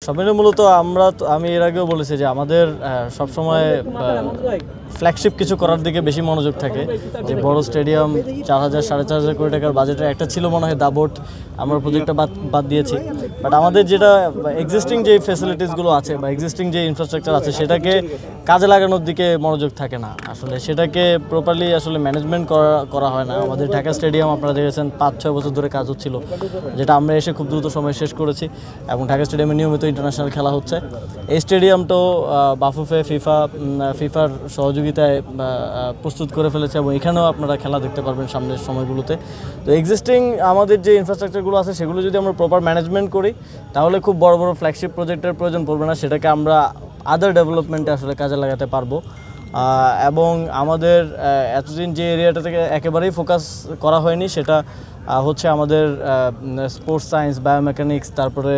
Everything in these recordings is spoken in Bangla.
সব মিলে মূলত আমি এর আগেও বলেছি যে আমাদের সবসময় ফ্ল্যাগশিপ কিছু করার দিকে বেশি মনোযোগ থাকে, যে বড় স্টেডিয়াম 4,000 4,500 কোটি টাকার বাজেটের একটা ছিল মনে হয় দাবোট, আমরা প্রজেক্টটা বাদ দিয়েছি। বাট আমাদের যেটা এক্সিস্টিং যে ফ্যাসিলিটিসগুলো আছে বা এক্সিস্টিং যে ইনফ্রাস্ট্রাকচার আছে সেটাকে কাজে লাগানোর দিকে মনোযোগ থাকে না, আসলে সেটাকে প্রপারলি আসলে ম্যানেজমেন্ট করা হয় না। আমাদের ঢাকা স্টেডিয়াম আপনারা দেখেছেন 5-6 বছর ধরে কাজ হচ্ছিল, যেটা আমরা এসে খুব দ্রুত সময় শেষ করেছি এবং ঢাকা স্টেডিয়ামে নিয়মিত ইন্টারন্যাশনাল খেলা হচ্ছে। এই স্টেডিয়ামটাও বাফুফে ফিফার সহযোগিতায় প্রস্তুত করে ফেলেছে এবং এখানেও আপনারা খেলা দেখতে পারবেন সামনের সময়গুলোতে। তো এক্সিস্টিং আমাদের যে ইনফ্রাস্ট্রাকচারগুলো আছে সেগুলো যদি আমরা প্রপার ম্যানেজমেন্ট করি তাহলে খুব বড় বড় ফ্ল্যাগশিপ প্রজেক্টের প্রয়োজন পড়বে না, সেটাকে আমরা আদার ডেভেলপমেন্টে আসলে কাজে লাগাতে পারবো। এবং আমাদের এতদিন যে এরিয়াটা থেকে একেবারেই ফোকাস করা হয়নি সেটা হচ্ছে আমাদের স্পোর্টস সায়েন্স, বায়োমেকানিক্স, তারপরে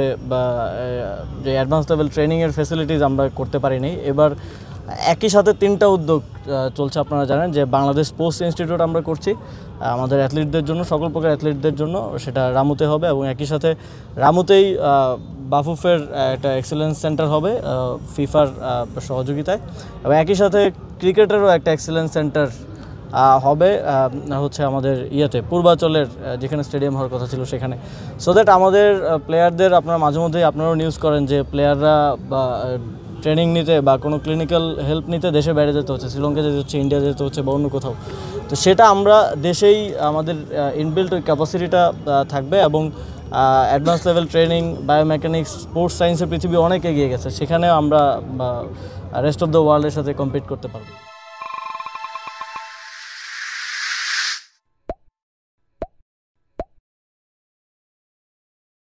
যে অ্যাডভান্স লেভেল ট্রেনিংয়ের ফ্যাসিলিটিস আমরা করতে পারিনি। এবার একই সাথে 3টা উদ্যোগ চলছে, আপনারা জানেন যে বাংলাদেশ স্পোর্টস ইনস্টিটিউট আমরা করছি আমাদের অ্যাথলিটদের জন্য, সকল প্রকার অ্যাথলিটদের জন্য, সেটা রামুতে হবে এবং একই সাথে রামুতেই বাফুফের একটা এক্সেলেন্স সেন্টার হবে ফিফার সহযোগিতায় এবং একই সাথে ক্রিকেটেরও একটা এক্সেলেন্স সেন্টার হবে হচ্ছে আমাদের পূর্বাচলের যেখানে স্টেডিয়াম হওয়ার কথা ছিল সেখানে। সো দ্যাট আমাদের প্লেয়ারদের, আপনারা মাঝে মধ্যেই আপনারাও নিউজ করেন যে প্লেয়াররা বা ট্রেনিং নিতে বা কোনো ক্লিনিক্যাল হেল্প নিতে দেশে বাইরে যেতে হচ্ছে, শ্রীলঙ্কা যেতে হচ্ছে, ইন্ডিয়া যেতে হচ্ছে বা অন্য কোথাও। তো সেটা আমরা দেশেই আমাদের ইনবিল্ট ওই ক্যাপাসিটিটা থাকবে এবং advance level training, biomechanics, sports সায়েন্সের পৃথিবী অনেক এগিয়ে গেছে, সেখানেও আমরা রেস্ট অফ দ্য ওয়ার্ল্ডের সাথে কম্পিট করতে পারবো।